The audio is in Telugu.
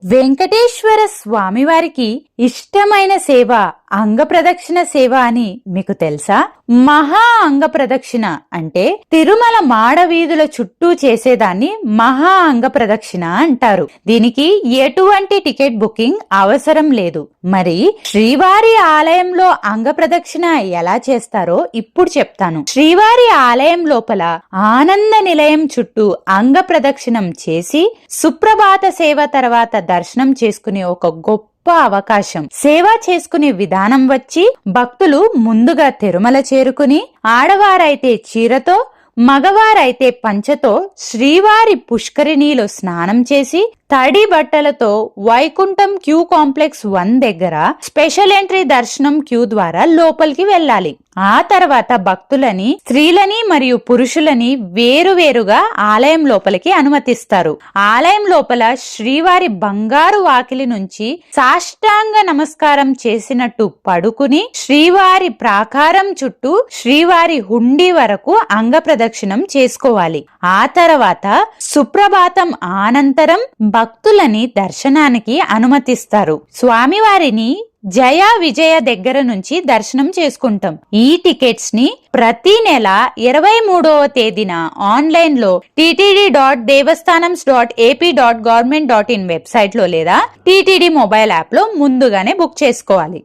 వెంకటేశ్వర స్వామివారికి ఇష్టమైన సేవ అంగప్రదక్షిణ సేవ అని మీకు తెలుసా? మహా అంగప్రదక్షిణ అంటే తిరుమల మాడవీధుల చుట్టూ చేసేదాన్ని మహా అంగప్రదక్షిణ అంటారు. దీనికి ఎటువంటి టికెట్ బుకింగ్ అవసరం లేదు. మరి శ్రీవారి ఆలయంలో అంగప్రదక్షిణ ఎలా చేస్తారో ఇప్పుడు చెప్తాను. శ్రీవారి ఆలయం లోపల ఆనంద నిలయం చుట్టూ అంగప్రదక్షిణం చేసి సుప్రభాత సేవ తర్వాత దర్శనం చేసుకునే ఒక గొప్ప అవకాశం. సేవ చేసుకునే విధానం వచ్చి భక్తులు ముందుగా తిరుమల చేరుకుని ఆడవారైతే చీరతో, మగవారైతే పంచతో శ్రీవారి పుష్కరిణిలో స్నానం చేసి తడి బట్టలతో వైకుంఠం క్యూ కాంప్లెక్స్ 1 దగ్గర స్పెషల్ ఎంట్రీ దర్శనం క్యూ ద్వారా లోపలికి వెళ్ళాలి. ఆ తర్వాత భక్తులని, స్త్రీలని మరియు పురుషులని వేరువేరుగా ఆలయం లోపలికి అనుమతిస్తారు. ఆలయం లోపల శ్రీవారి బంగారు వాకిలి నుంచి సాష్టాంగ నమస్కారం చేసినట్టు పడుకుని శ్రీవారి ప్రాకారం చుట్టూ శ్రీవారి హుండీ వరకు అంగ ప్రదక్షిణం చేసుకోవాలి. ఆ తర్వాత సుప్రభాతం అనంతరం భక్తులని దర్శనానికి అనుమతిస్తారు. స్వామివారిని జయ విజయ దగ్గర నుంచి దర్శనం చేసుకుంటాం. ఈ టికెట్స్ ని ప్రతి నెల 23వ తేదీన ఆన్లైన్ లో ttd.devasthanams.ap.government.in వెబ్సైట్ లో లేదా టిటిడి మొబైల్ యాప్ లో ముందుగానే బుక్ చేసుకోవాలి.